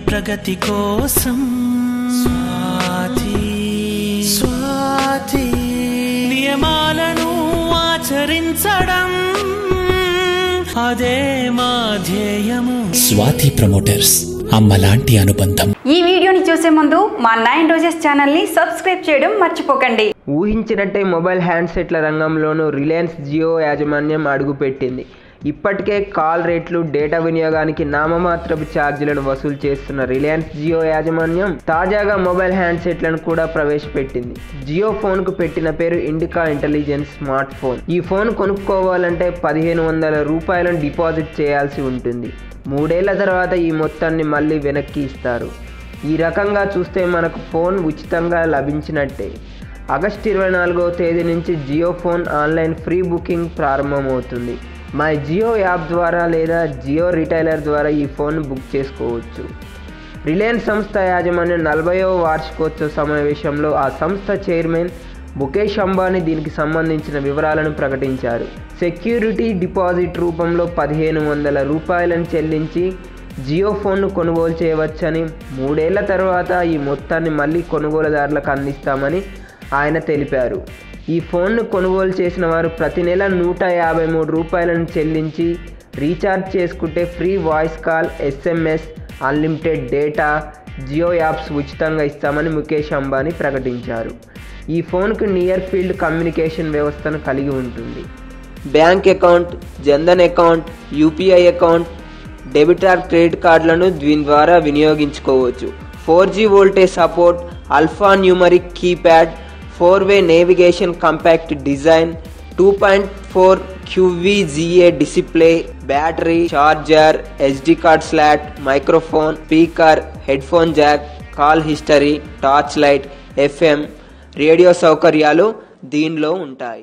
ప్రగతి కోసం స్వాతి నియమాలను ఆచరించడం అదే మా ధ్యేయము. స్వాతి ప్రమోటర్స్, అమ్మలాంటి అనుబంధం. ఈ వీడియోని చూసే ముందు మా 9 రోజెస్ ఛానల్ ని సబ్స్క్రైబ్ చేయడం మర్చిపోకండి. ఊహించినట్టే మొబైల్ హ్యాండ్సెట్ల రంగంలోనూ రిలయన్స్ జియో యాజమాన్యం అడుగుపెట్టింది. ఇప్పటికే కాల్ రేట్లు, డేటా వినియోగానికి నామమాత్రపు ఛార్జీలను వసూలు చేస్తున్న రిలయన్స్ జియో యాజమాన్యం తాజాగా మొబైల్ హ్యాండ్సెట్లను కూడా ప్రవేశపెట్టింది. జియో ఫోన్కు పెట్టిన పేరు ఇండికా ఇంటెలిజెన్స్ స్మార్ట్ ఫోన్. ఈ ఫోన్ కొనుక్కోవాలంటే 1500 రూపాయలను డిపాజిట్ చేయాల్సి ఉంటుంది. 3 ఏళ్ల తర్వాత ఈ మొత్తాన్ని మళ్ళీ వెనక్కి ఇస్తారు. ఈ రకంగా చూస్తే మనకు ఫోన్ ఉచితంగా లభించినట్టే. ఆగస్టు 24వ తేదీ నుంచి Jio phone online free booking ప్రారంభమవుతుంది. మై జియో యాప్ ద్వారా లేదా జియో రిటైలర్ ద్వారా ఈ ఫోన్ బుక్ చేసుకోవచ్చు. రిలయన్స్ సంస్థ యాజమాన్యం 40వ వార్షికోత్సవ సమావేశంలో ఆ సంస్థ చైర్మన్ ముఖేష్ అంబానీ దీనికి సంబంధించిన వివరాలను ప్రకటించారు. సెక్యూరిటీ డిపాజిట్ రూపంలో 1500 రూపాయలను చెల్లించి జియో ఫోన్ను కొనుగోలు చేయవచ్చని, 3 ఏళ్ల తర్వాత ఈ మొత్తాన్ని మళ్ళీ కొనుగోలుదారులకు అందిస్తామని ఆయన తెలిపారు. ఈ ఫోన్ను కొనుగోలు చేసిన వారు ప్రతి నెల 153 రూపాయలను చెల్లించి రీఛార్జ్ చేసుకుంటే free voice call, SMS, unlimited data, Jio apps ఉచితంగా ఇస్తామని ముఖేష్ అంబానీ ప్రకటించారు. ఈ ఫోన్కు నియర్ ఫీల్డ్ కమ్యూనికేషన్ వ్యవస్థను కలిగి ఉంటుంది. Bank account, Jan Dhan account, UPI account, debit or credit కార్డులను దీని ద్వారా వినియోగించుకోవచ్చు. 4G voltage support, alpha numeric keypad, 4-way navigation, compact design, 2.4 QVGA display, battery, charger, SD card slot, microphone, speaker, headphone Jack, call history, torch light, FM, radio సౌకర్యాలు దీనిలో ఉంటాయి.